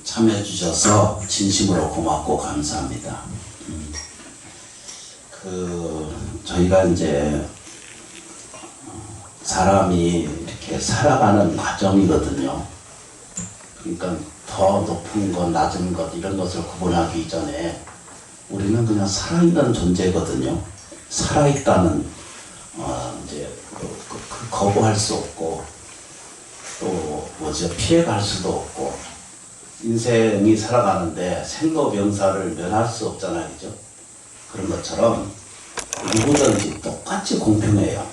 참여해 주셔서 진심으로 고맙고 감사합니다. 저희가 이제 사람이 이렇게 살아가는 과정이거든요. 그러니까 더 높은 것, 낮은 것 이런 것을 구분하기 이전에 우리는 그냥 살아있는 존재거든요. 살아있다는 이제 거부할 수 없고 또 피해갈 수도 없고 인생이 살아가는데 생로병사를 면할 수 없잖아요, 그죠? 그런 것처럼 누구든지 똑같이 공평해요.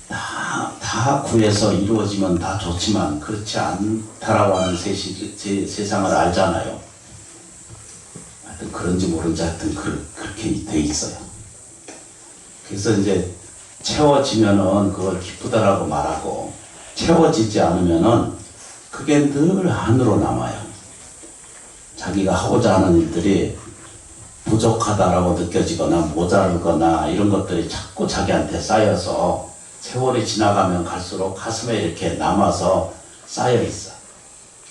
다 구해서 이루어지면 다 좋지만 그렇지 않다라고 하는 세상을 알잖아요. 하여튼 그런지 모른지 하여튼 그렇게 돼 있어요. 그래서 이제 채워지면은 그걸 기쁘다라고 말하고 채워지지 않으면은 그게 늘 한으로 남아요. 자기가 하고자 하는 일들이 부족하다라고 느껴지거나 모자르거나 이런 것들이 자꾸 자기한테 쌓여서 세월이 지나가면 갈수록 가슴에 이렇게 남아서 쌓여 있어.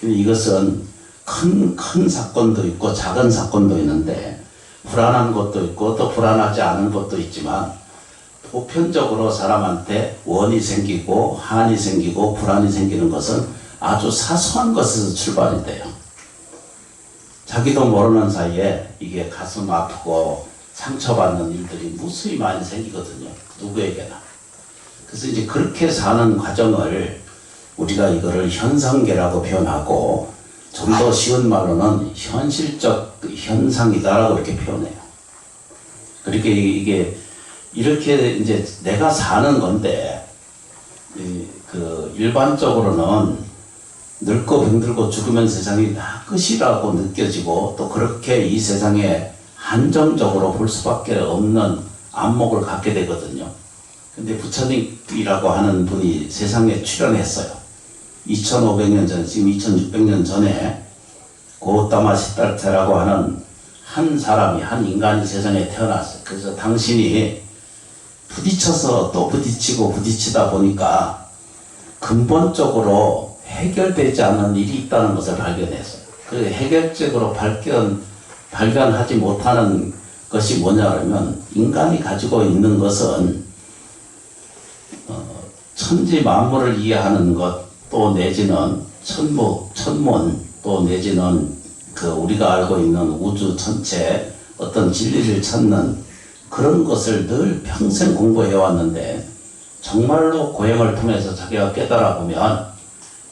근데 이것은 큰 사건도 있고 작은 사건도 있는데 불안한 것도 있고 또 불안하지 않은 것도 있지만 보편적으로 사람한테 원이 생기고 한이 생기고 불안이 생기는 것은 아주 사소한 것에서 출발이 돼요. 자기도 모르는 사이에 이게 가슴 아프고 상처받는 일들이 무수히 많이 생기거든요. 누구에게나. 그래서 이제 그렇게 사는 과정을 우리가 이거를 현상계라고 표현하고 좀 더 쉬운 말로는 현실적 현상이다라고 이렇게 표현해요. 그렇게 이게 이렇게 이제 내가 사는 건데 일반적으로는 늙고 병들고 죽으면 세상이 다 끝이라고 느껴지고 또 그렇게 이 세상에 한정적으로 볼 수밖에 없는 안목을 갖게 되거든요. 근데 부처님이라고 하는 분이 세상에 출현했어요. 2500년 전, 지금 2600년 전에 고타마 시달타라고 하는 한 사람이, 한 인간이 세상에 태어났어요. 그래서 당신이 부딪혀서 또 부딪히고 부딪히다 보니까 근본적으로 해결되지 않는 일이 있다는 것을 발견했어요. 그 해결적으로 발견하지 못하는 것이 뭐냐면 인간이 가지고 있는 것은 천지 만물을 이해하는 것, 또 내지는 천문, 또 내지는 우리가 알고 있는 우주 전체 어떤 진리를 찾는 그런 것을 늘 평생 공부해 왔는데 정말로 고행을 통해서 자기가 깨달아 보면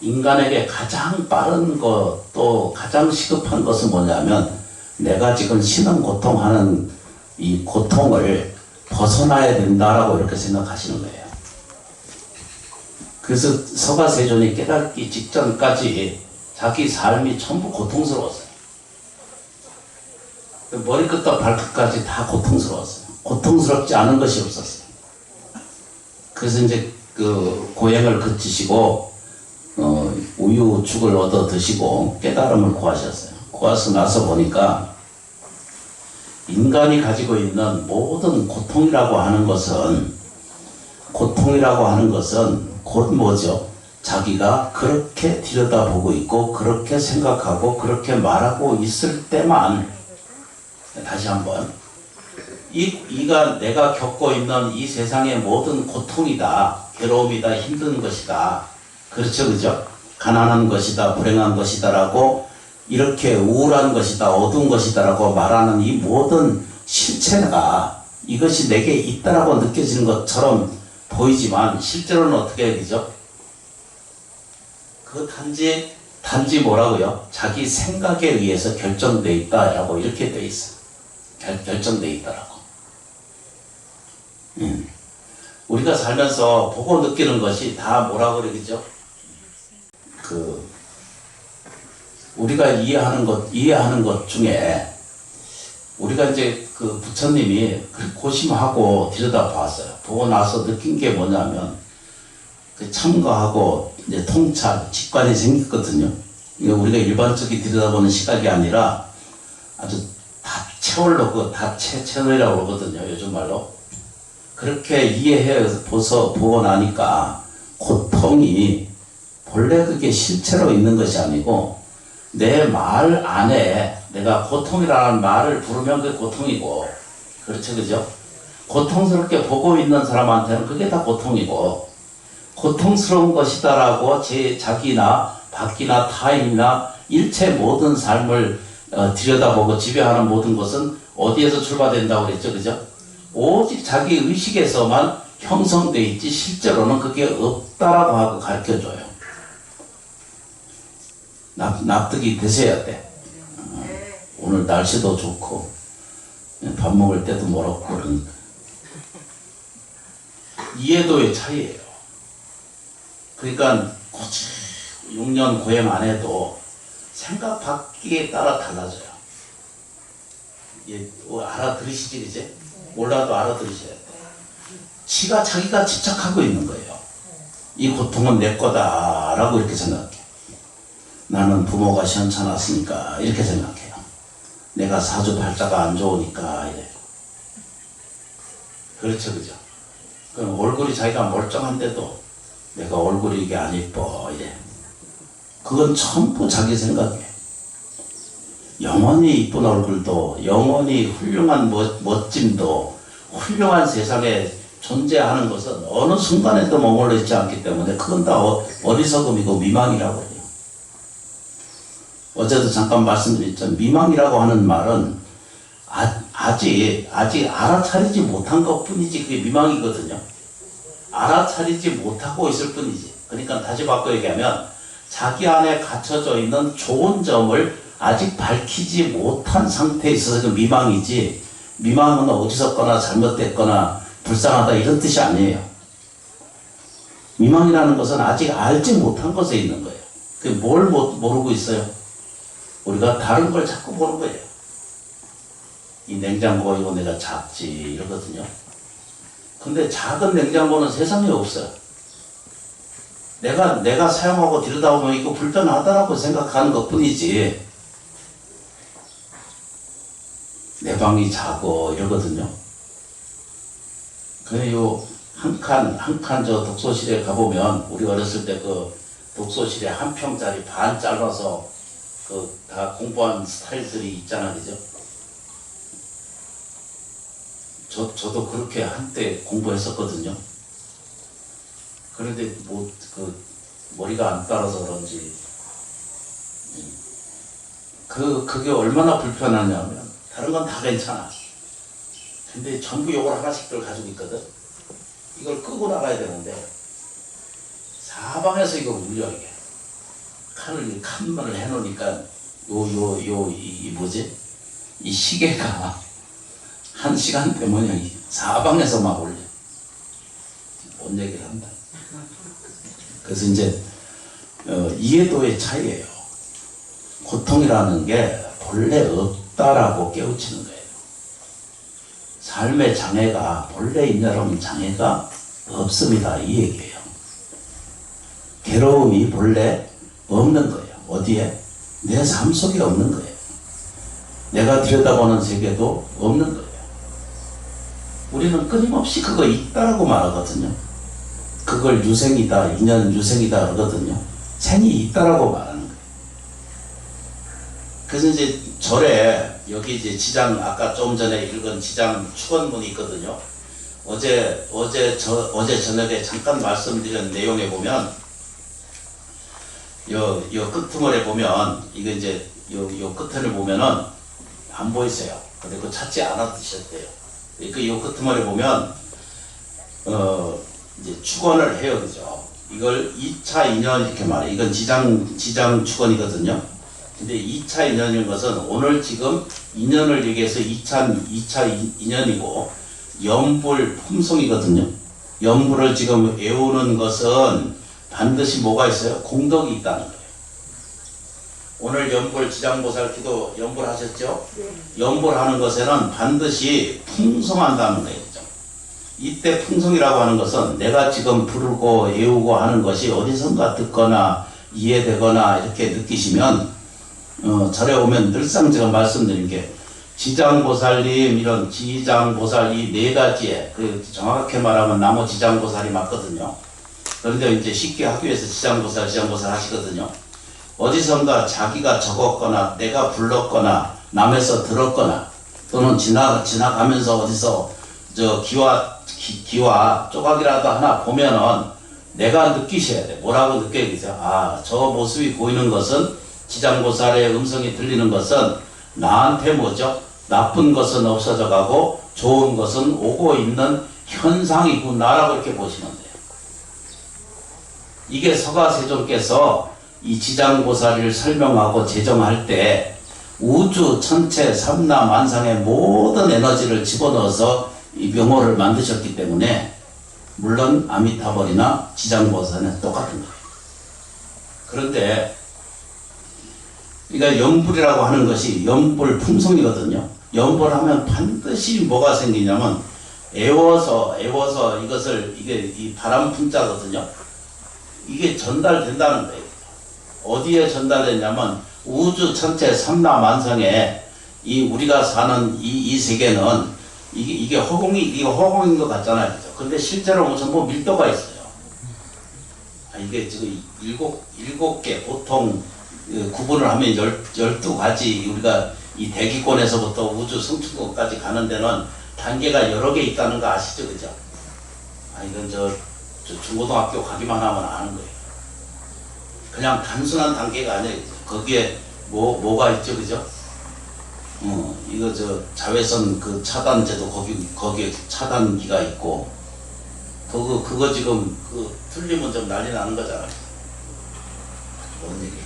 인간에게 가장 빠른 것, 또 가장 시급한 것은 뭐냐면 내가 지금 신은 고통하는 이 고통을 벗어나야 된다라고 이렇게 생각하시는 거예요. 그래서 서가세존이 깨닫기 직전까지 자기 삶이 전부 고통스러웠어요. 머리끝부터 발끝까지 다 고통스러웠어요. 고통스럽지 않은 것이 없었어요. 그래서 이제 고행을 그치시고 우유 죽을 얻어 드시고 깨달음을 구하셨어요. 구하서 나서 보니까 인간이 가지고 있는 모든 고통이라고 하는 것은 곧 뭐죠? 자기가 그렇게 들여다보고 있고 그렇게 생각하고 그렇게 말하고 있을 때만, 다시 한번, 이가 내가 겪고 있는 이 세상의 모든 고통이다, 괴로움이다, 힘든 것이다, 그렇죠, 그죠? 가난한 것이다, 불행한 것이다 라고 이렇게 우울한 것이다, 어두운 것이다 라고 말하는 이 모든 실체가 이것이 내게 있다라고 느껴지는 것처럼 보이지만 실제로는 어떻게 되죠? 그 단지 뭐라고요? 자기 생각에 의해서 결정되어 있다라고 이렇게 되어 있어요. 결정되어 있다라고. 우리가 살면서 보고 느끼는 것이 다 뭐라고 그러겠죠? 우리가 이해하는 것 중에 우리가 이제 부처님이 고심하고 들여다봤어요. 보고 나서 느낀 게 뭐냐면 참거하고 이제 통찰, 직관이 생겼거든요. 우리가 일반적인 들여다보는 시각이 아니라 아주 다채월로 다채널이라고 그러거든요. 요즘 말로. 그렇게 보고 나니까 고통이 본래 그게 실체로 있는 것이 아니고 내 말 안에 내가 고통이라는 말을 부르면 그게 고통이고, 그렇죠, 그죠? 고통스럽게 보고 있는 사람한테는 그게 다 고통이고, 고통스러운 것이다라고 자기나 밖이나 타인이나 일체 모든 삶을 들여다보고 지배하는 모든 것은 어디에서 출발된다고 그랬죠, 그죠? 오직 자기 의식에서만 형성되어 있지 실제로는 그게 없다라고 하고 가르쳐줘요. 납득이 되셔야 돼. 오늘 날씨도 좋고 밥 먹을 때도 멀었고 그러니까. 이해도의 차이예요. 그러니까 6년 고행 안 해도 생각 바뀌기에 따라 달라져요. 예, 알아들으시지 이제? 몰라도 알아들으셔야 돼. 자기가 집착하고 있는 거예요. 이 고통은 내 거다라고 이렇게 생각해. 나는 부모가 시원찮았으니까 이렇게 생각해요. 내가 사주팔자가 안 좋으니까 이래. 그렇죠, 그죠? 그럼 얼굴이 자기가 멀쩡한데도 내가 얼굴이 이게 안 이뻐 이래. 그건 전부 자기 생각이에요. 영원히 이쁜 얼굴도, 영원히 훌륭한 멋짐도, 훌륭한 세상에 존재하는 것은 어느 순간에도 머물러 있지 않기 때문에 그건 다 어리석음이고 미망이라고 해요. 어제도 잠깐 말씀드렸죠. 미망이라고 하는 말은 아직 알아차리지 못한 것 뿐이지 그게 미망이거든요. 알아차리지 못하고 있을 뿐이지. 그러니까 다시 바꿔 얘기하면 자기 안에 갖춰져 있는 좋은 점을 아직 밝히지 못한 상태에 있어서 그 미망이지, 미망은 어디서거나 잘못됐거나 불쌍하다 이런 뜻이 아니에요. 미망이라는 것은 아직 알지 못한 것에 있는 거예요. 그게 뭘 모르고 있어요? 우리가 다른 걸 자꾸 보는 거예요. 이 냉장고가 이거 내가 작지 이러거든요. 근데 작은 냉장고는 세상에 없어요. 내가 사용하고 들여다보면 이거 불편하다라고 생각하는 것 뿐이지 내 방이 작고 이러거든요. 그래 한 칸 저 독서실에 가보면 우리 어렸을 때 그 독서실에 한 평짜리 반 잘라서 그 다 공부한 스타일들이 있잖아, 그죠? 저도 그렇게 한때 공부했었거든요. 그런데 머리가 안 따라서 그런지 그게 얼마나 불편하냐면 다른 건 다 괜찮아. 근데 전부 요걸 하나씩들 가지고 있거든. 이걸 끄고 나가야 되는데 사방에서 이거 울려 이게. 칸만을 해놓으니까 이 시계가 1시간 되면 사방에서 막 울려. 뭔 얘기를 한다. 그래서 이제 이해도의 차이예요. 고통이라는 게 본래 없다라고 깨우치는 거예요. 삶의 장애가 본래 있냐라는 장애가 없습니다. 이 얘기예요. 괴로움이 본래 없는 거예요. 어디에? 내 삶 속에 없는 거예요. 내가 들여다보는 세계도 없는 거예요. 우리는 끊임없이 그거 있다라고 말하거든요. 그걸 유생이다, 인연 유생이다 그러거든요. 생이 있다라고 말하는 거예요. 그래서 이제 절에 여기 이제 지장 아까 좀 전에 읽은 지장 축원문이 있거든요. 어제 저녁에 잠깐 말씀드린 내용에 보면 요 끄트머리에 보면 이거 이제 요 끝을 보면은 안 보이세요. 근데 그거 찾지 않아 드셨대요. 요 끄트머리에 보면 이제 축원을 해요, 그죠? 이걸 2차 인연 이렇게 말해. 이건 지장 축원이거든요. 근데 2차 인연인 것은 오늘 지금 인연을 얘기해서 2차 인연이고 염불 품성이거든요. 염불을 지금 외우는 것은 반드시 뭐가 있어요? 공덕이 있다는 거예요. 오늘 염불 지장보살 기도 염불 하셨죠? 네. 염불하는 것에는 반드시 풍성한다는 거예요. 이때 풍성이라고 하는 것은 내가 지금 부르고 외우고 하는 것이 어디선가 듣거나 이해되거나 이렇게 느끼시면 절에 오면 늘상 제가 말씀드린 게 지장보살님 이런 지장보살 이 네 가지에 정확하게 말하면 나무 지장보살이 맞거든요. 그런데 이제 쉽게 하기 위해서 지장보살 하시거든요. 어디선가 자기가 적었거나 내가 불렀거나 남에서 들었거나 또는 지나가면서 어디서 저 기와 조각이라도 하나 보면은 내가 느끼셔야 돼. 뭐라고 느껴야 되세요? 아, 저 모습이 보이는 것은 지장보살의 음성이 들리는 것은 나한테 뭐죠? 나쁜 것은 없어져 가고 좋은 것은 오고 있는 현상이구나라고 이렇게 보시면 돼요. 이게 서가세존께서 이 지장보살을 설명하고 제정할 때 우주 천체 삼라만상의 모든 에너지를 집어넣어서 이 명호를 만드셨기 때문에 물론 아미타불이나 지장보살은 똑같은 거예요. 그런데 그러니까 연불이라고 하는 것이 연불 품성이거든요. 연불하면 반드시 뭐가 생기냐면 애워서 이것을 이게 이 바람 품자거든요. 이게 전달된다는 거예요. 어디에 전달되냐면 우주 전체 삼라만상에 이 우리가 사는 이 세계는 이게 허공인 것 같잖아요. 그죠? 근데 실제로 전부 밀도가 있어요. 이게 지금 일곱 개 보통 구분을 하면 12가지 우리가 이 대기권에서부터 우주 성층권까지 가는 데는 단계가 여러 개 있다는 거 아시죠? 그죠? 이건 저 중고등학교 가기만 하면 아는 거예요. 그냥 단순한 단계가 아니에요. 거기에 뭐가 있죠? 그죠? 이거 자외선 그 차단제도 거기에 차단기가 있고 그거 지금 틀리면 좀 난리 나는 거잖아요. 뭔 얘기예요?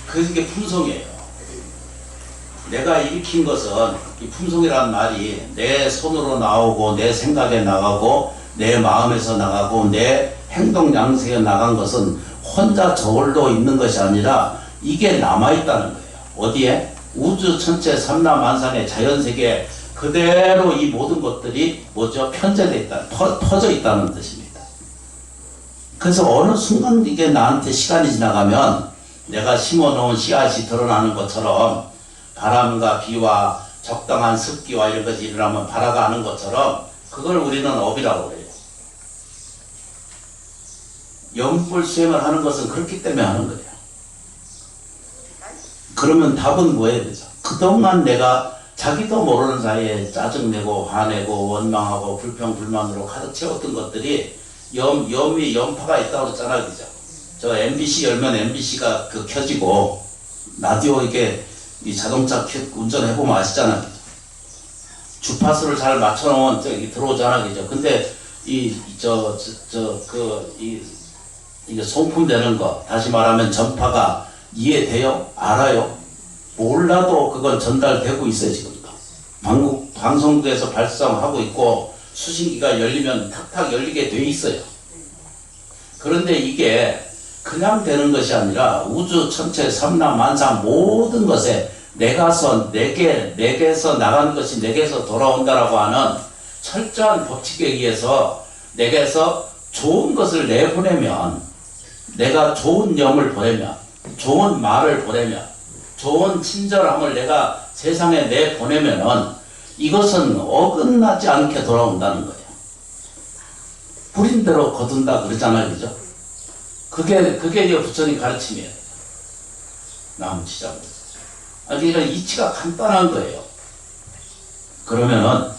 그게 품성이에요. 내가 일으킨 것은 이 품성이란 말이 내 손으로 나오고 내 생각에 나가고 내 마음에서 나가고 내 행동 양식에 나간 것은 혼자 저홀로 있는 것이 아니라 이게 남아있다는 거예요. 어디에? 우주 전체 삼라만상의 자연세계에 그대로 이 모든 것들이 뭐죠? 편제되어 있다, 퍼져 있다는 뜻입니다. 그래서 어느 순간 이게 나한테 시간이 지나가면 내가 심어놓은 씨앗이 드러나는 것처럼 바람과 비와 적당한 습기와 이런 것이 일어나면 발화가 는 것처럼 그걸 우리는 업이라고 해요. 연불 수행을 하는 것은 그렇기 때문에 하는 거예요. 그러면 답은 뭐예요? 그죠? 그동안 내가 자기도 모르는 사이에 짜증내고 화내고 원망하고 불평불만으로 가득 채웠던 것들이 연파가 있다고 그랬잖아요. 그죠? 저 MBC 열면 MBC가 켜지고 라디오 이게 이 자동차 운전해보면 아시잖아요. 주파수를 잘 맞춰놓으면 저기 들어오잖아요. 그죠? 근데 이게 송품되는 거, 다시 말하면 전파가 이해돼요? 알아요? 몰라도 그건 전달되고 있어요, 지금도. 방송국에서 발송하고 있고, 수신기가 열리면 탁탁 열리게 돼 있어요. 그런데 이게 그냥 되는 것이 아니라 우주 전체 삼라만상 모든 것에 내게서 나가는 것이 내게서 돌아온다라고 하는 철저한 법칙에 의해서 내게서 좋은 것을 내보내면, 내가 좋은 영을 보내면, 좋은 말을 보내면, 좋은 친절함을 내가 세상에 내보내면은 이것은 어긋나지 않게 돌아온다는 거예요. 뿌린 대로 거둔다 그러잖아요. 그죠? 그게 이제 부처님 가르침이에요. 나무치자고. 그러니까 이치가 간단한 거예요. 그러면은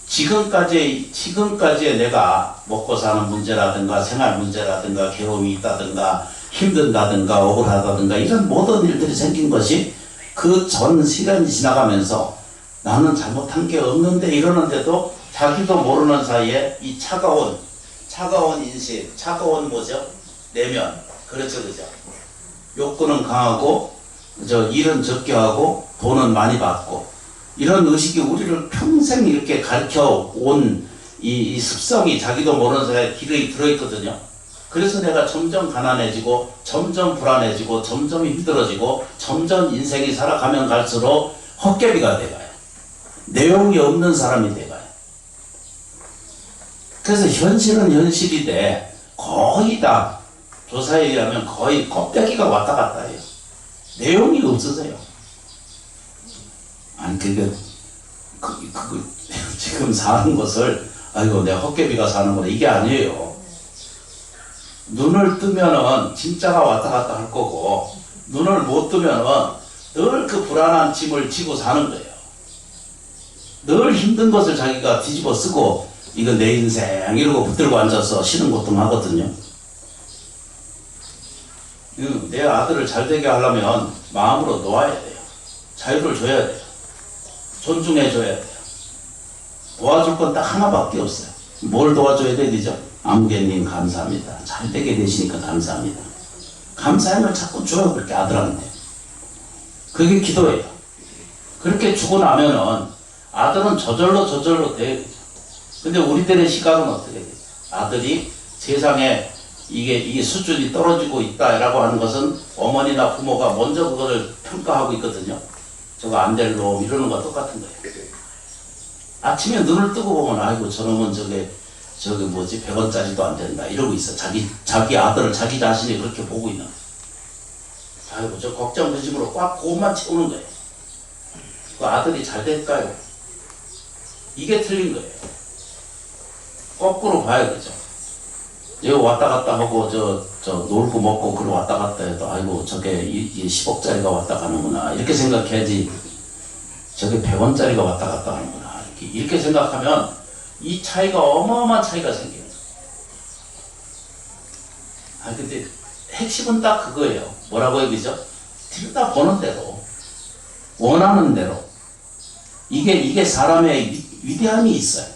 지금까지의 내가 먹고 사는 문제라든가 생활 문제라든가 괴로움이 있다든가 힘든다든가 억울하다든가 이런 모든 일들이 생긴 것이 그 전 시간이 지나가면서 나는 잘못한 게 없는데 이러는데도 자기도 모르는 사이에 이 차가운 인식, 차가운 뭐죠? 내면. 그렇죠, 그죠? 욕구는 강하고, 일은 적게 하고, 돈은 많이 받고, 이런 의식이 우리를 평생 이렇게 가르쳐 온 이 습성이 자기도 모르는 사이에 길이 들어있거든요. 그래서 내가 점점 가난해지고, 점점 불안해지고, 점점 힘들어지고, 점점 인생이 살아가면 갈수록 헛개비가 돼가요. 내용이 없는 사람이 돼가요. 그래서 현실은 현실인데, 거의 다 조사에 의하면 거의 껍데기가 왔다 갔다 해요. 내용이 없어져요. 아니, 지금 사는 것을, 아이고, 내 헛개비가 사는 거다. 이게 아니에요. 눈을 뜨면은 진짜가 왔다 갔다 할 거고, 눈을 못 뜨면은 늘 그 불안한 짐을 지고 사는 거예요. 늘 힘든 것을 자기가 뒤집어 쓰고, 이거 내 인생 이러고 붙들고 앉아서 신음고통하거든요. 내 아들을 잘 되게 하려면 마음으로 놓아야 돼요. 자유를 줘야 돼요. 존중해 줘야 돼요. 도와줄 건 딱 하나밖에 없어요. 뭘 도와줘야 되죠? 아무개님 감사합니다. 잘 되게 되시니까 감사합니다. 감사함을 자꾸 줘요. 그렇게 아들한테. 그게 기도예요. 그렇게 주고 나면은 아들은 저절로 돼야 되죠. 근데 우리들의 시각은 어떻게 되죠? 아들이 세상에 이게 수준이 떨어지고 있다라고 하는 것은 어머니나 부모가 먼저 그거를 평가하고 있거든요. 저거 안 될 놈 이러는 거와 똑같은 거예요. 아침에 눈을 뜨고 보면 아이고 저놈은 저게 뭐지 100원짜리도 안 된다 이러고 있어. 자기 아들을 자기 자신이 그렇게 보고 있는 거예요. 아이고 저 걱정 그 짐으로 꽉 그것만 채우는 거예요. 그 아들이 잘 될까요? 이게 틀린 거예요. 거꾸로 봐야 되죠. 여기 왔다 갔다 하고 저 놀고 먹고 그러 왔다 갔다 해도 아이고 저게 10억짜리가 왔다 가는구나 이렇게 생각해야지. 저게 100원짜리가 왔다 갔다 하는구나 이렇게 생각하면 이 차이가 어마어마한 차이가 생기는 거예요. 근데 핵심은 딱 그거예요. 뭐라고 얘기죠? 들여다 보는 대로 원하는 대로 이게 사람의 위대함이 있어요.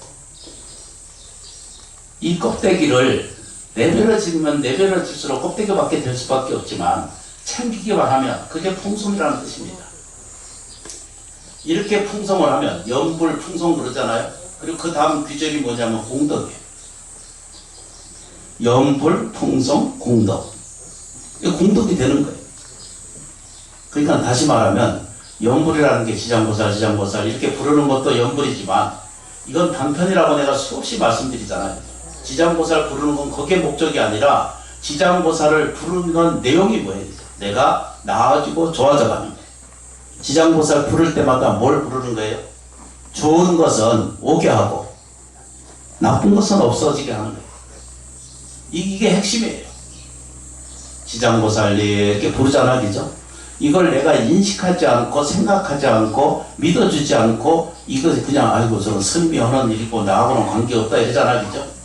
이 껍데기를 내버려지면 내버려질수록 껍데기밖에 될 수밖에 없지만 챙기기만 하면 그게 풍성이라는 뜻입니다. 이렇게 풍성을 하면 연불 풍성 그러잖아요. 그리고 그 다음 귀절이 뭐냐면 공덕이에요. 연불 풍성 공덕. 이게 공덕이 되는 거예요. 그러니까 다시 말하면 연불이라는 게 지장보살 이렇게 부르는 것도 연불이지만 이건 단편이라고 내가 수없이 말씀드리잖아요. 지장보살 부르는 건 그게 목적이 아니라 지장보살을 부르는 내용이 뭐예요? 내가 나아지고 좋아져 가는 거예요. 지장보살 부를 때마다 뭘 부르는 거예요? 좋은 것은 오게 하고 나쁜 것은 없어지게 하는 거예요. 이게 핵심이에요. 지장보살 이렇게 부르잖아, 그죠? 이걸 내가 인식하지 않고 생각하지 않고 믿어주지 않고 이것이 그냥 아이고 저는 선미 하는 일이고 나하고는 관계없다 이러잖아, 그죠?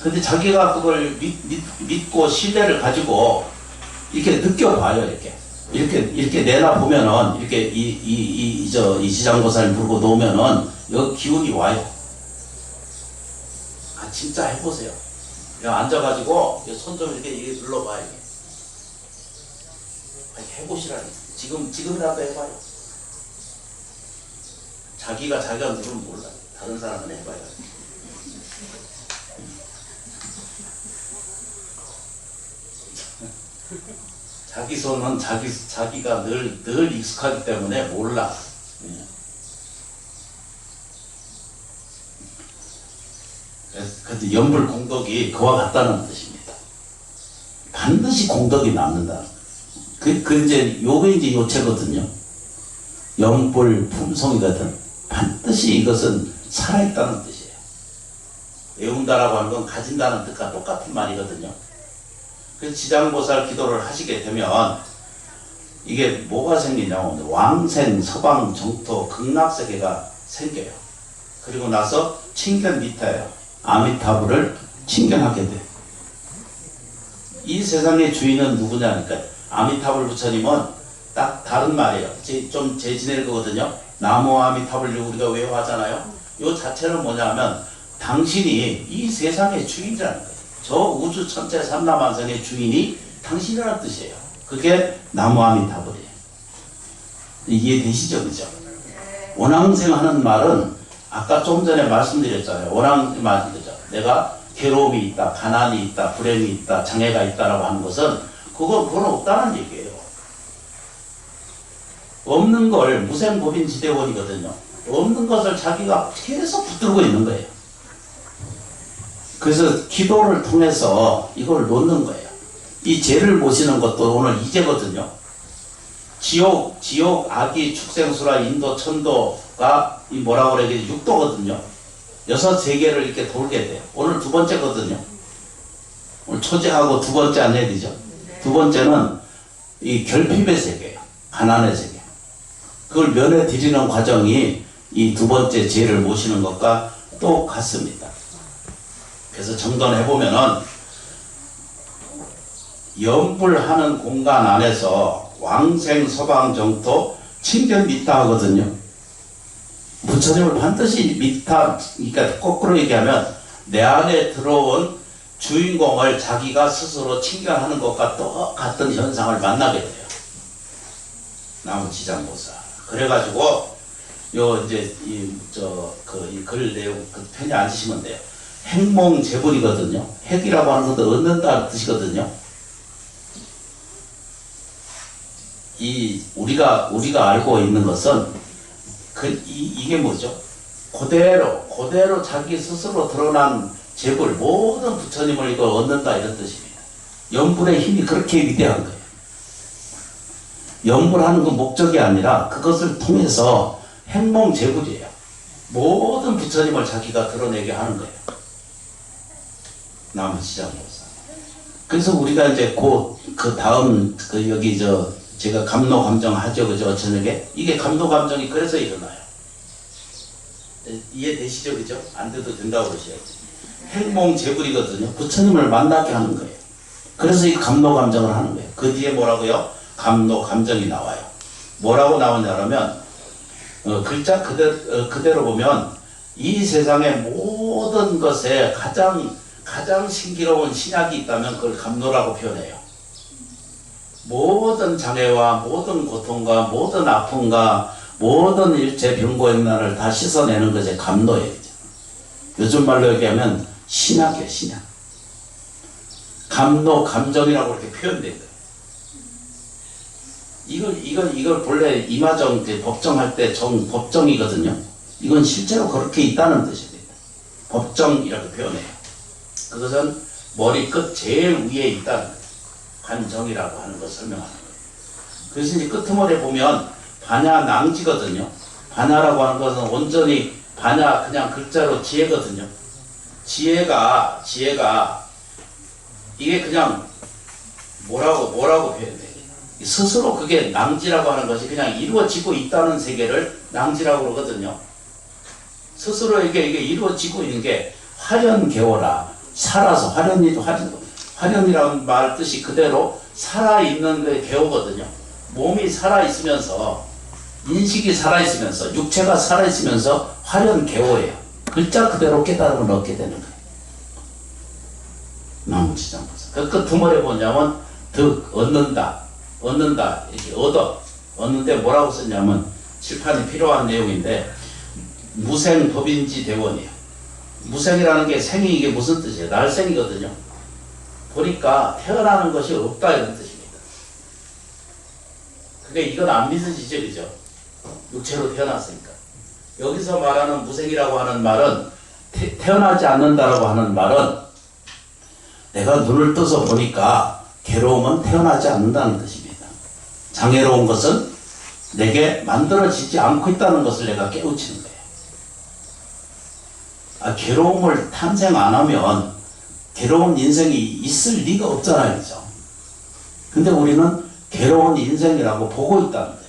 근데 자기가 그걸 믿고 신뢰를 가지고 이렇게 느껴봐요. 이렇게 내놔보면은 이렇게 이 지장보살 부르고 놓으면은 여기 기운이 와요. 진짜 해보세요. 그냥 앉아가지고 손 좀 이렇게 눌러봐요. 해보시라니. 지금이라도 해봐요. 자기가 누르면 몰라요. 다른 사람은 해봐요. 자기 손은 자기가 늘 익숙하기 때문에 몰라. 그래서 연불 공덕이 그와 같다는 뜻입니다. 반드시 공덕이 남는다. 이제 요게 요체거든요. 연불 품성이거든. 반드시 이것은 살아있다는 뜻이에요. 외운다라고 하는 건 가진다는 뜻과 똑같은 말이거든요. 그래서 지장보살 기도를 하시게 되면 이게 뭐가 생기냐면 왕생, 서방, 정토, 극락세계가 생겨요. 그리고 나서 칭견 밑에요. 아미타불을 칭견하게 돼요. 이 세상의 주인은 누구냐니까 아미타불 부처님은 딱 다른 말이에요. 좀 재지낼 거거든요. 나무 아미타불 우리가 외워하잖아요. 요 자체는 뭐냐면 당신이 이 세상의 주인이라는 거예요. 저 우주 천체 삼라만상의 주인이 당신이라는 뜻이에요. 그게 나무 아미타불이에요. 이해되시죠? 그죠? 원앙생하는 말은 아까 좀 전에 말씀드렸잖아요. 원앙 말이 그죠? 내가 괴로움이 있다, 가난이 있다, 불행이 있다, 장애가 있다라고 하는 것은 그건 없다는 얘기예요. 없는 걸 무생법인지대원이거든요. 없는 것을 자기가 계속 붙들고 있는 거예요. 그래서 기도를 통해서 이걸 놓는 거예요. 이 죄를 모시는 것도 오늘 이제거든요. 지옥, 아기, 축생수라, 인도, 천도가 이 뭐라고 그래야 되지? 육도거든요. 6세계를 이렇게 돌게 돼요. 오늘 두 번째거든요. 오늘 초제하고 두 번째 안 해야 되죠. 두 번째는 이 결핍의 세계예요. 가난의 세계. 그걸 면해 드리는 과정이 이 두 번째 죄를 모시는 것과 똑같습니다. 그래서 정돈해보면은 염불하는 공간 안에서 왕생 서방 정토 친견 미타 하거든요. 부처님을 반드시 미타, 그러니까 거꾸로 얘기하면 내 안에 들어온 주인공을 자기가 스스로 친견하는 것과 똑같은 현상을 만나게 돼요. 나무지장보살. 그래가지고 요 이제 이 글 내용 그 편에 앉으시면 돼요. 핵몽재불이거든요. 핵이라고 하는 것도 얻는다는 뜻이거든요. 이 우리가 알고 있는 것은 이게 뭐죠? 그대로 자기 스스로 드러난 재불 모든 부처님을 이거 얻는다 이런 뜻입니다. 염불의 힘이 그렇게 위대한 거예요. 염불하는 건 목적이 아니라 그것을 통해서 핵몽재불이에요. 모든 부처님을 자기가 드러내게 하는 거예요. 나무지장보살. 그래서 우리가 이제 그 다음 여기 제가 감노감정 하죠, 그죠? 저녁에 이게 감노감정이 그래서 일어나요. 이해되시죠, 그죠? 안 돼도 된다고 그러셔야지. 핵몽재불이거든요. 부처님을 만나게 하는 거예요. 그래서 이 감노감정을 하는 거예요. 그 뒤에 뭐라고요? 감노감정이 나와요. 뭐라고 나오냐면 글자 그대로 보면 이 세상의 모든 것에 가장 신기로운 신약이 있다면 그걸 감노라고 표현해요. 모든 장애와 모든 고통과 모든 아픔과 모든 일체 병고행난을 다 씻어내는 것이 감노예요. 요즘 말로 얘기하면 신약이에요, 신약. 감노, 감정이라고 이렇게 표현된 거예요. 이걸 본래 이마정 법정할 때 법정이거든요. 이건 실제로 그렇게 있다는 뜻입니다. 법정이라고 표현해요. 그것은 머리끝 제일 위에 있다는 거예요. 관정이라고 하는 걸 설명하는 거예요. 그래서 이제 끄트머리에 보면 반야낭지거든요. 반야라고 하는 것은 온전히 반야 그냥 글자로 지혜거든요. 지혜가 이게 그냥 뭐라고 표현돼요. 스스로 그게 낭지라고 하는 것이 그냥 이루어지고 있다는 세계를 낭지라고 그러거든요. 스스로 이게 이루어지고 있는 게 화련개오라. 살아서 화련이라는 말 뜻이 그대로 살아있는 게 개오거든요. 몸이 살아있으면서 인식이 살아있으면서 육체가 살아있으면서 화련개오예요. 글자 그대로 깨달음을 얻게 되는 거예요. 나무지장보살. 그 끝머리에 보냐면 득, 얻는다 이렇게 얻는데 뭐라고 썼냐면 칠판이 필요한 내용인데 무생법인지 대원이에요. 무생이라는 게 생이 이게 무슨 뜻이에요? 날생이거든요. 보니까 태어나는 것이 없다 이런 뜻입니다. 그게 이건 안 믿어지죠, 그죠? 육체로 태어났으니까. 여기서 말하는 무생이라고 하는 말은 태어나지 않는다라고 하는 말은 내가 눈을 떠서 보니까 괴로움은 태어나지 않는다는 뜻입니다. 장애로운 것은 내게 만들어지지 않고 있다는 것을 내가 깨우치는 거예요. 괴로움을 탄생 안 하면 괴로운 인생이 있을 리가 없잖아요, 그죠? 근데 우리는 괴로운 인생이라고 보고 있다는 거예요.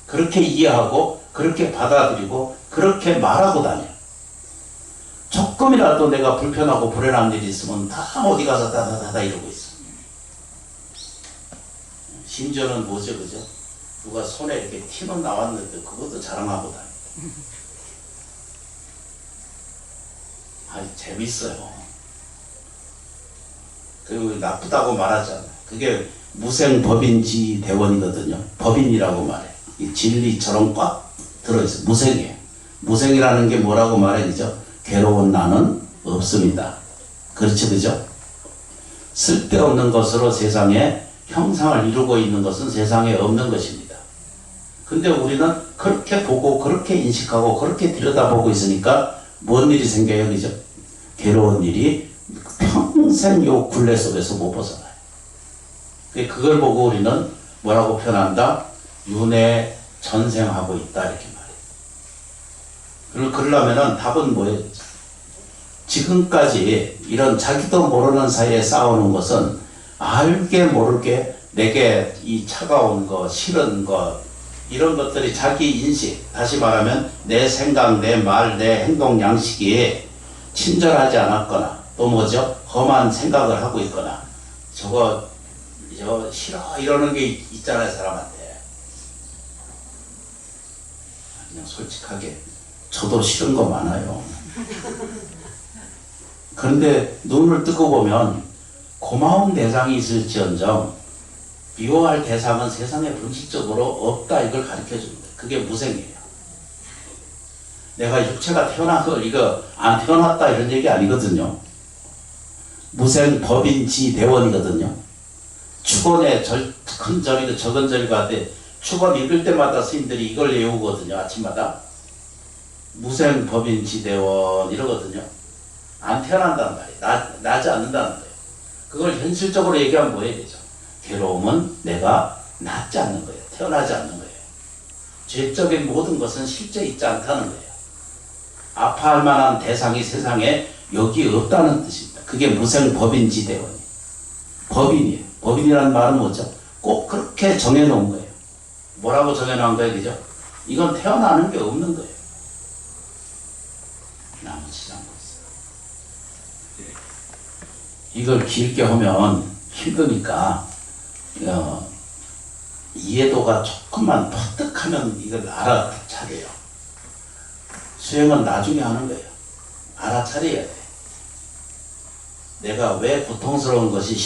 그렇게 이해하고 그렇게 받아들이고 그렇게 말하고 다녀요. 조금이라도 내가 불편하고 불안한 일이 있으면 다 어디 가서 다다다다 이러고 있어. 심지어는 뭐죠, 그죠? 누가 손에 이렇게 티는 나왔는데 그것도 자랑하고 다닙니다. 재밌어요. 그리고 나쁘다고 말하지 않아요. 그게 무생법인지 대원이거든요. 법인이라고 말해. 이 진리처럼 꽉 들어있어요. 무생이에요. 무생이라는 게 뭐라고 말해, 그죠? 괴로운 나는 없습니다. 그렇죠, 그죠? 쓸데없는 것으로 세상에 형상을 이루고 있는 것은 세상에 없는 것입니다. 근데 우리는 그렇게 보고 그렇게 인식하고 그렇게 들여다보고 있으니까 뭔 일이 생겨요, 그죠? 괴로운 일이 평생 요 굴레 속에서 못 벗어나요. 그걸 보고 우리는 뭐라고 표현한다? 윤회 전생하고 있다 이렇게 말해요. 그러려면은 답은 뭐예요? 지금까지 이런 자기도 모르는 사이에 싸우는 것은 알게 모르게 내게 이 차가운 거, 싫은 거, 이런 것들이 자기 인식, 다시 말하면 내 생각, 내 말, 내 행동 양식이 친절하지 않았거나 또 뭐죠? 험한 생각을 하고 있거나 저거 싫어 이러는 게 있잖아요, 사람한테. 그냥 솔직하게 저도 싫은 거 많아요. 그런데 눈을 뜨고 보면 고마운 대상이 있을지언정 미워할 대상은 세상에 본질적으로 없다, 이걸 가르쳐 줍니다. 그게 무생이에요. 내가 육체가 태어나서 이거 안 태어났다 이런 얘기 아니거든요. 무생 법인지 대원이거든요. 축원에 큰 절이고 적은 절이고 하되 축원 읽을 때마다 스님들이 이걸 외우거든요. 아침마다. 무생 법인지 대원 이러거든요. 안 태어난다는 말이에요. 나지 않는다는 거예요. 그걸 현실적으로 얘기하면 뭐 해야 되죠? 괴로움은 내가 낫지 않는 거예요. 태어나지 않는 거예요. 죄적인 모든 것은 실제 있지 않다는 거예요. 아파할 만한 대상이 세상에 여기 없다는 뜻입니다. 그게 무생법인지 대원이에요. 법인이에요. 법인이라는 말은 뭐죠? 꼭 그렇게 정해놓은 거예요. 뭐라고 정해놓은 거예요? 그죠? 이건 태어나는 게 없는 거예요. 나머지 안 보세요. 이걸 길게 하면 힘드니까 이해도가 조금만 퍼뜩하면 이걸 알아차려요. 수행은 나중에 하는 거예요. 알아차려야 돼. 내가 왜 고통스러운 것이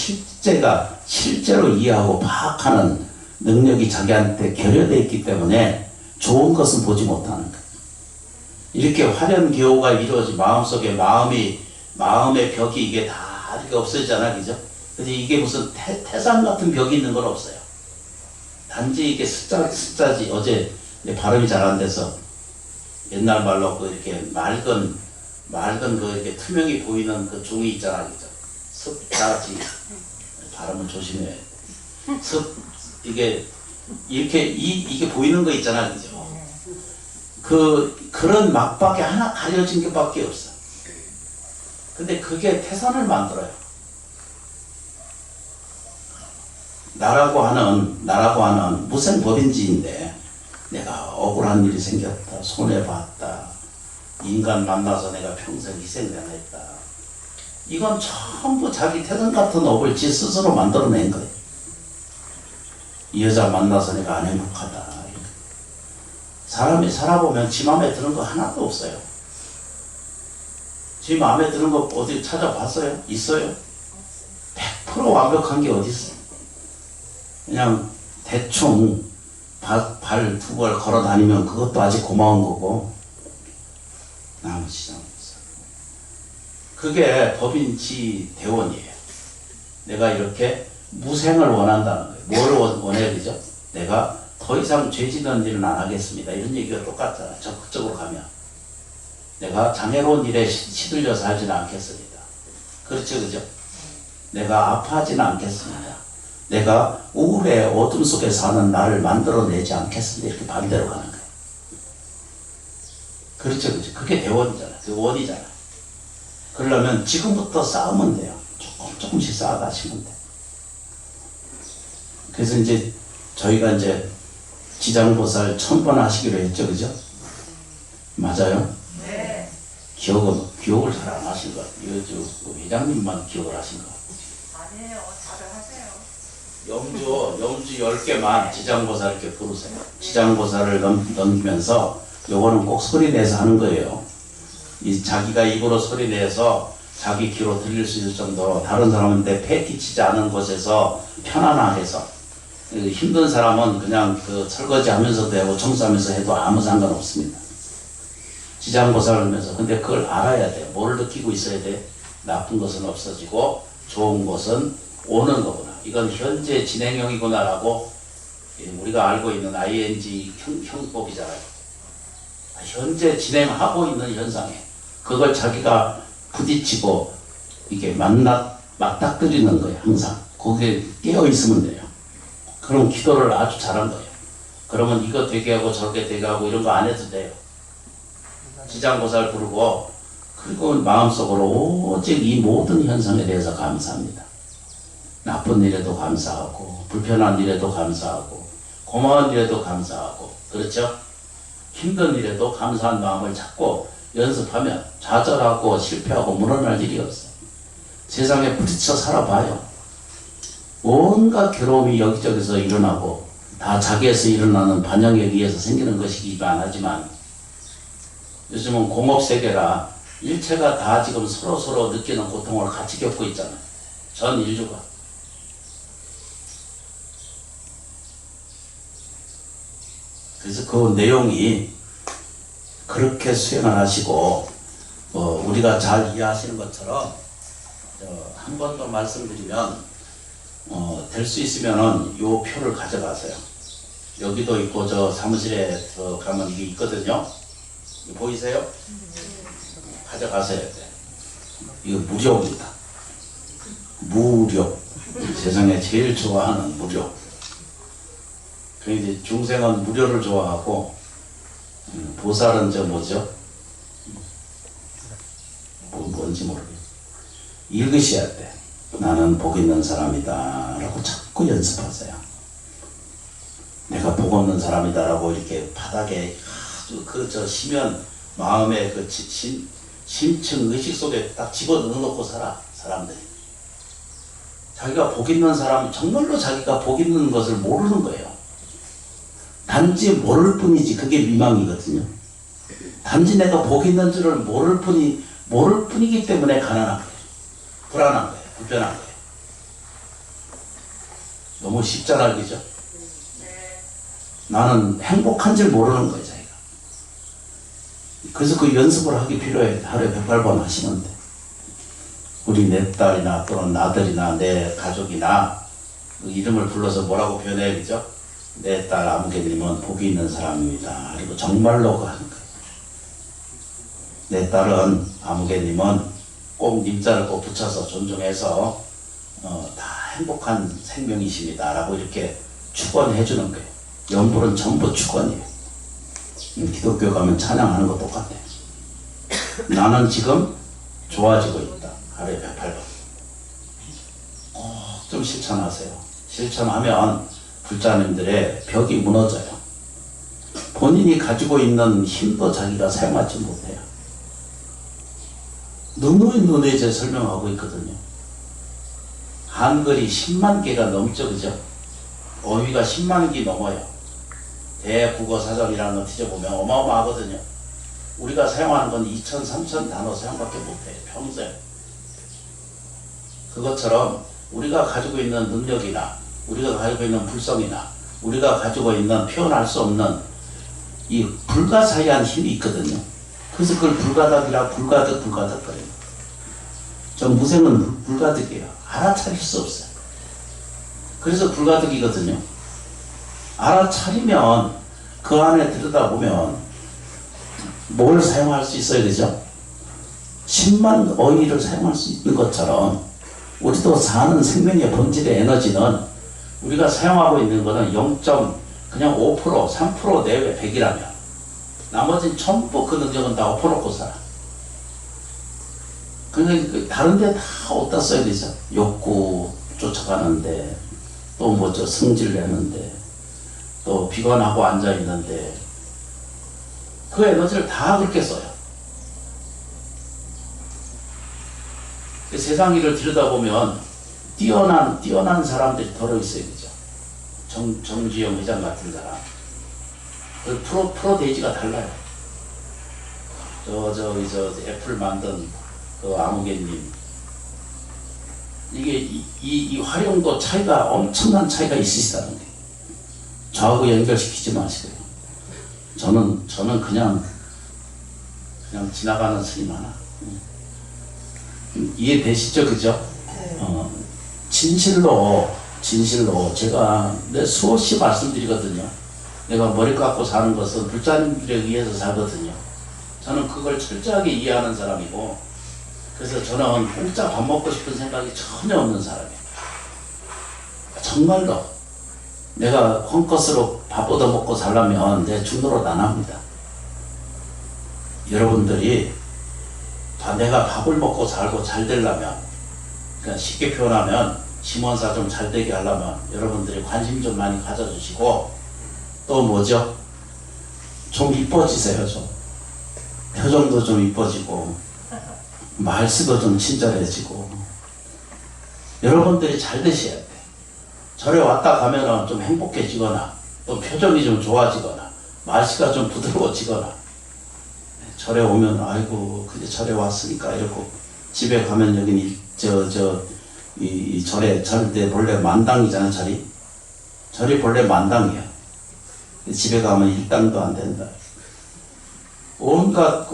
실제로 이해하고 파악하는 능력이 자기한테 결여되어 있기 때문에 좋은 것은 보지 못하는 거예요. 이렇게 화련기호가 이루어지 마음속에 마음의 벽이 이게 다 이렇게 없어지잖아, 그죠? 근데 이게 무슨 태산 같은 벽이 있는 건 없어요. 단지 이게 숫자지. 어제 발음이 잘 안 돼서 옛날 말로 그 이렇게 맑은 그 이렇게 투명이 보이는 그 종이 있잖아, 그죠? 습자지. 발음을 조심해야 돼. 이게 이렇게 이게 보이는 거 있잖아, 그죠? 그런 막박에 하나 가려진 게 밖에 없어. 근데 그게 태산을 만들어요. 나라고 하는 무생법인지인데 내가 억울한 일이 생겼다, 손해봤다, 인간 만나서 내가 평생 희생당했다. 이건 전부 자기 태산 같은 업을 지 스스로 만들어낸 거예요. 이 여자 만나서 내가 안 행복하다. 사람이 살아보면 지 마음에 드는 거 하나도 없어요. 지 마음에 드는 거 어디 찾아봤어요? 있어요? 100% 완벽한 게 어디 있어요? 그냥 대충 발 두 벌 걸어 다니면 그것도 아직 고마운 거고 나머지는 없어요. 그게 법인지 대원이에요. 내가 이렇게 무생을 원한다는 거예요. 뭐를 원해야 되죠? 내가 더 이상 죄 짓는 일은 안 하겠습니다. 이런 얘기가 똑같잖아요. 적극적으로 가면. 내가 장애로운 일에 시들려 살지는 않겠습니다. 그렇죠, 그죠? 내가 아파하지는 않겠습니다. 내가 우울의 어둠 속에 사는 나를 만들어내지 않겠습니다. 이렇게 반대로 가는 거예요. 그렇죠, 그죠? 그게 대원이잖아요. 그 원이잖아요. 그러려면 지금부터 쌓으면 돼요. 조금씩 쌓아가시면 돼요. 그래서 이제 저희가 이제 지장보살 1000번 하시기로 했죠, 그죠? 맞아요? 네. 기억을 잘 안 하신 것 같아요. 회장님만 기억을 하신 것 같아요. 아니에요, 다들 하세요. 염주 10개만 지장보살 이렇게 부르세요. 지장보살을 넘기면서 요거는 꼭 소리내서 하는 거예요. 자기가 입으로 소리내서 자기 귀로 들릴 수 있을 정도로 다른 사람한테 폐 끼치지 않은 곳에서 편안하게서 힘든 사람은 그냥 그 설거지 하면서도 하고 청소하면서 해도 아무 상관없습니다. 지장보살을 하면서. 근데 그걸 알아야 돼요. 뭘 느끼고 있어야 돼? 나쁜 것은 없어지고 좋은 것은 오는 거구나. 이건 현재 진행형이구나라고 우리가 알고 있는 ING 형법이잖아요. 현재 진행하고 있는 현상에 그걸 자기가 부딪히고 이게 맞닥뜨리는 거예요. 항상 거기에 깨어 있으면 돼요. 그럼 기도를 아주 잘한 거예요. 그러면 이거 되게 하고 저렇게 되게 하고 이런 거 안 해도 돼요. 지장보살 부르고 그리고 마음속으로 오직 이 모든 현상에 대해서 감사합니다. 나쁜 일에도 감사하고 불편한 일에도 감사하고 고마운 일에도 감사하고 그렇죠? 힘든 일에도 감사한 마음을 잡고 연습하면 좌절하고 실패하고 물어날 일이 없어요. 세상에 부딪혀 살아봐요. 온갖 괴로움이 여기저기서 일어나고 다 자기에서 일어나는 반영에 의해서 생기는 것이기만 하지만 요즘은 공업세계라 일체가 다 지금 서로 느끼는 고통을 같이 겪고 있잖아요. 전 인류가. 그래서 그 내용이 그렇게 수행을 하시고 우리가 잘 이해하시는 것처럼 한 번 더 말씀드리면 될 수 있으면은 요 표를 가져가세요. 여기도 있고 저 사무실에 가면 이게 있거든요. 이거 보이세요? 가져가셔야 돼. 이거 무료입니다. 무료. 세상에 제일 좋아하는 무료. 그 이제 중생은 무료를 좋아하고 보살은 저 뭐죠? 뭔지 모르겠어요. 읽으셔야 돼. 나는 복 있는 사람이다 라고 자꾸 연습하세요. 내가 복 없는 사람이다 라고 이렇게 바닥에 아주 심연 마음의 심층 의식 속에 딱 집어넣어놓고 살아 사람들이. 자기가 복 있는 사람, 정말로 자기가 복 있는 것을 모르는 거예요. 단지 모를 뿐이지. 그게 미망이거든요. 단지 내가 복 있는 줄을 모를 뿐이기 때문에 가난한 거예요. 불안한 거예요. 불편한 거예요. 너무 쉽잖아, 그죠? 나는 행복한 줄 모르는 거예요, 자기가. 그래서 그 연습을 하기 필요해. 하루에 108번 하시면 돼. 우리 내 딸이나 또는 아들이나 내 가족이나 그 이름을 불러서 뭐라고 표현해, 그죠? 내 딸 아무개님은 복이 있는 사람입니다. 그리고 정말로 그 하는 거예요. 내 딸은 아무개님은 꼭 님자를 꼭 붙여서 존중해서 다 행복한 생명이십니다. 라고 이렇게 축원해 주는 거예요. 연불은 전부 축원이에요. 기독교 가면 찬양하는 거 똑같아요. 나는 지금 좋아지고 있다. 하루에 108번. 좀 실천하세요. 실천하면 불자님들의 벽이 무너져요. 본인이 가지고 있는 힘도 자기가 사용하지 못해요. 누누이 제 설명하고 있거든요. 한글이 10만 개가 넘죠, 그죠? 어휘가 10만 개 넘어요. 대국어사전이라는 거 뒤져보면 어마어마하거든요. 우리가 사용하는 건 2,000, 3,000 단어 사용밖에 못해요. 평생. 그것처럼 우리가 가지고 있는 능력이나 우리가 가지고 있는 불성이나 우리가 가지고 있는 표현할 수 없는 이 불가사의한 힘이 있거든요. 그래서 그걸 불가닥이라 불가득거려요. 저 무생은 불가득이에요. 알아차릴 수 없어요. 그래서 불가득이거든요. 알아차리면 그 안에 들여다보면 뭘 사용할 수 있어요, 그죠? 10만 어휘를 사용할 수 있는 것처럼 우리도 사는 생명의 본질의 에너지는 우리가 사용하고 있는 거는 0. 5%, 3% 내외 100이라면 나머지는 전부 그 능력은 다 엎어놓고 살아. 그러니까 다른 데 다 어디다 써야 되죠? 욕구 쫓아가는데 또 뭐죠? 승질 내는데 또 비관하고 앉아있는데 그 에너지를 다 그렇게 써요. 세상 일을 들여다보면 뛰어난 사람들이 들어있어요. 그죠? 정주영 회장 같은 사람. 그 프로 데이지가 달라요. 저 애플 만든 그 아무개님. 이게 이 활용도 차이가 엄청난 차이가 있으시다는 거예요. 저하고 연결시키지 마시고요. 저는 그냥 지나가는 스님 하나. 이해되시죠? 그죠? 진실로 제가 수없이 말씀드리거든요. 내가 머리 깎고 사는 것은 불자님들에 의해서 살거든요. 저는 그걸 철저하게 이해하는 사람이고, 그래서 저는 공짜 밥 먹고 싶은 생각이 전혀 없는 사람이에요. 정말로 내가 헛것으로 밥 얻어먹고 살려면 내 중노릇 안 합니다. 여러분들이 내가 밥을 먹고 살고 잘 되려면, 그러니까 쉽게 표현하면 심원사 좀 잘 되게 하려면 여러분들이 관심 좀 많이 가져주시고, 또 뭐죠? 좀 이뻐지세요. 좀 표정도 좀 이뻐지고 말수도 좀 친절해지고, 여러분들이 잘 되셔야 돼. 절에 왔다 가면은 좀 행복해지거나 또 표정이 좀 좋아지거나 말씨가 좀 부드러워지거나, 절에 오면 아이고 그게 절에 왔으니까 이러고, 집에 가면 여기는 이 절에 본래 만당이잖아. 절이 본래 만당이야. 집에 가면 일당도 안 된다. 온갖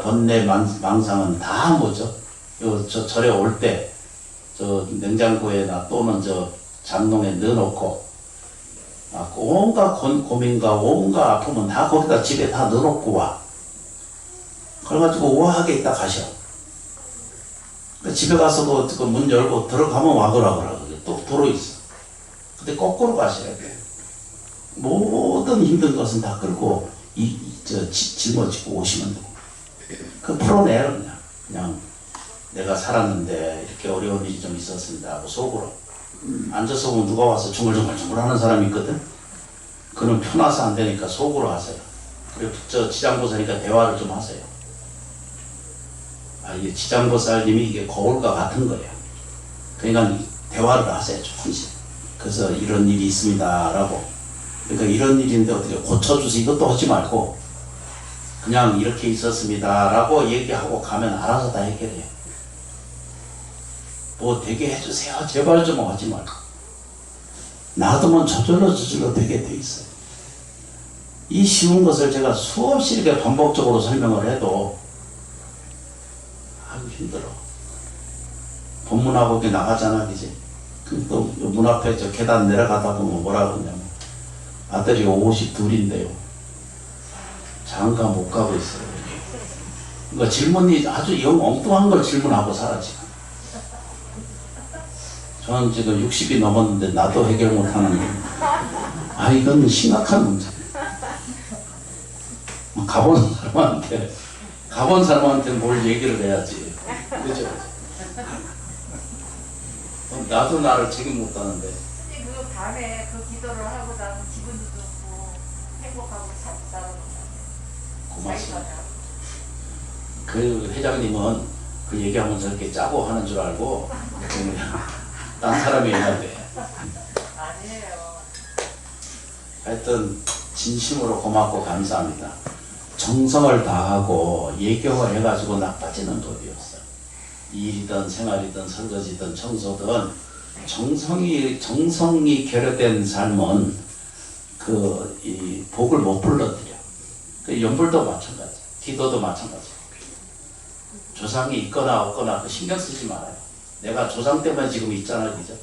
번뇌 망상은 다 뭐죠? 저 절에 올 때 저 냉장고에나 또는 저 장롱에 넣어놓고, 온갖 고민과 온갖 아픔은 다 거기다 집에 다 넣어놓고 와. 그래가지고 우아하게 있다 가셔. 집에 가서도 그 문 열고 들어가면 와그라그라 또 도로 있어. 근데 거꾸로 가셔야 돼. 모든 힘든 것은 다 끌고 짊어지고 오시면 되고, 그 풀어내요. 그냥 내가 살았는데 이렇게 어려운 일이 좀 있었습니다 하고 속으로 앉아서 보면 누가 와서 중얼중얼 하는 사람이 있거든. 그는 편해서 안 되니까 속으로 하세요. 그리고 저 지장보살이니까 대화를 좀 하세요. 이게 지장보살님이 이게 거울과 같은 거예요. 그러니까 대화를 하세요. 조금씩. 그래서 이런 일이 있습니다 라고. 그러니까 이런 일인데 어떻게 고쳐주세요 이것도 하지 말고 그냥 이렇게 있었습니다 라고 얘기하고 가면 알아서 다 해결해요. 뭐 되게 해주세요 제발 좀 하지 말고 놔두면 저절로 되게 돼 있어요. 이 쉬운 것을 제가 수없이 이렇게 반복적으로 설명을 해도 아이고 힘들어. 법문하고 이렇게 나가잖아, 그지? 또 문 앞에 저 계단 내려가다 보면 뭐라 그러냐면 아들이 52인데요. 장가 못 가고 있어요. 그러니까 질문이 아주 영 엉뚱한 걸 질문하고 살아 지금. 저는 지금 60이 넘었는데 나도 해결 못하는 이건 심각한 문제. 가본 사람한테 뭘 얘기를 해야지. 그죠? 나도 나를 책임 못 하는데. 근데 그 밤에 그 기도를 하고 나면 기분도 좋고 행복하고 살아가는 것 같아요. 고맙습니다. 그 회장님은 그 얘기하면서 이렇게 짜고 하는 줄 알고 그냥 딴 사람이 해야 돼. 아니에요. 하여튼 진심으로 고맙고 감사합니다. 정성을 다하고 예경을 해가지고 나빠지는 법이 없어요. 일이든 생활이든 설거지든 청소든 정성이 결여된 삶은 이 복을 못 불러들여. 그 연불도 마찬가지, 기도도 마찬가지. 조상이 있거나 없거나 그 신경 쓰지 말아요. 내가 조상 때문에 지금 있잖아, 그죠?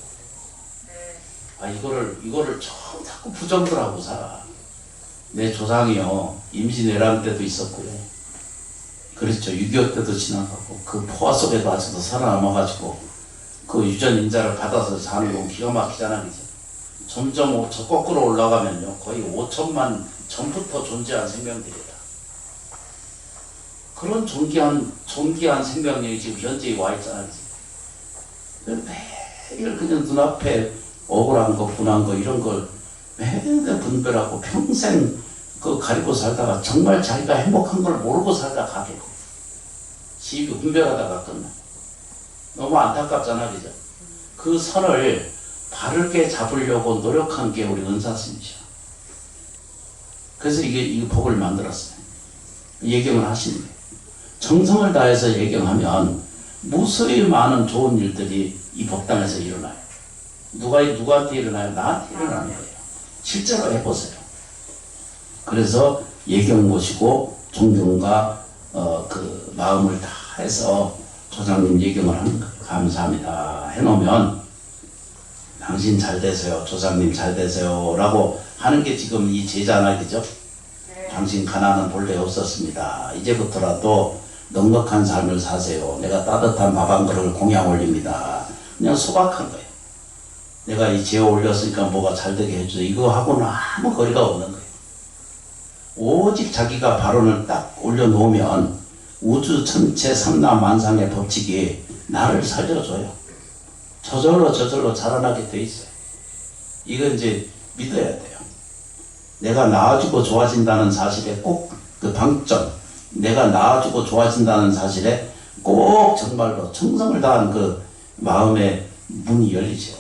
네. 이거를 자꾸 부정들 하고 살아. 내 조상이요, 임진왜란 때도 있었고요. 그렇죠. 6.25 때도 지나가고, 그 포화 속에도 아직도 살아남아가지고, 그 유전인자를 받아서 사는 건 기가 막히잖아, 그죠? 점점 저 거꾸로 올라가면요, 거의 5천만 전부터 존재한 생명들이다. 그런 존귀한 생명력이 지금 현재에 와 있잖아, 그죠? 매일 그냥 눈앞에 억울한 거, 분한 거, 이런 걸 매일 분별하고 평생 그 가리고 살다가 정말 자기가 행복한 걸 모르고 살다가 가게. 시비 분별하다가 끝나. 너무 안타깝잖아, 그죠? 그 선을 바르게 잡으려고 노력한 게 우리 은사스님이죠. 그래서 이게 복을 만들었어요. 예경을 하시는 거예요. 정성을 다해서 예경하면 무수히 많은 좋은 일들이 이 법당에서 일어나요. 누구한테 일어나요? 나한테 일어나는 거예요. 실제로 해보세요. 그래서 예경 모시고 존경과 그 마음을 다해서 조상님 예경을 하는 거예요. 감사합니다 해놓으면 당신 잘 되세요, 조상님 잘 되세요 라고 하는 게 지금 이 제자나, 그죠? 네. 당신 가난은 본래 없었습니다. 이제부터라도 넉넉한 삶을 사세요. 내가 따뜻한 밥 한 그릇을 공양 올립니다. 그냥 소박한 거예요. 내가 이 제어 올렸으니까 뭐가 잘 되게 해주세요. 이거 하고는 아무 거리가 없는 거예요. 오직 자기가 발언을 딱 올려놓으면 우주 전체 삼라만상의 법칙이 나를 살려줘요. 저절로 자라나게 돼 있어요. 이건 이제 믿어야 돼요. 내가 나아지고 좋아진다는 사실에 꼭 그 방점, 내가 나아지고 좋아진다는 사실에 꼭 정말로 정성을 다한 그 마음의 문이 열리죠.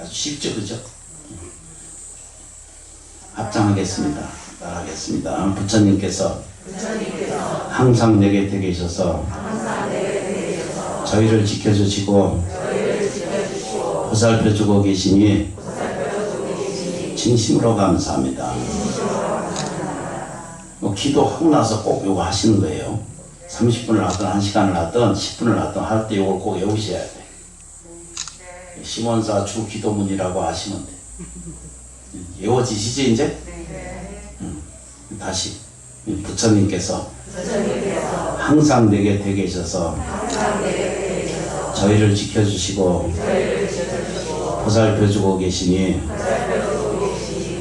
아주 쉽죠, 그죠? 합장하겠습니다. 따라하겠습니다. 부처님께서 항상 내게 곁에 계셔서 저희를 지켜주시고 보살펴주고 계시니 진심으로 감사합니다. 기도하고 나서 꼭 요거 하시는 거예요. 30분을 하든 1시간을 하든 10분을 하든 할 때 요걸 꼭 외우셔야 돼. 시몬사 주 기도문이라고 하시면 돼. 외워지시지 이제? 다시 부처님께서 항상 내 곁에 계셔서 저희를 지켜주시고 보살펴주고 계시니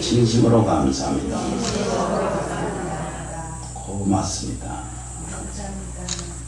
진심으로 감사합니다. 고맙습니다. 감사합니다.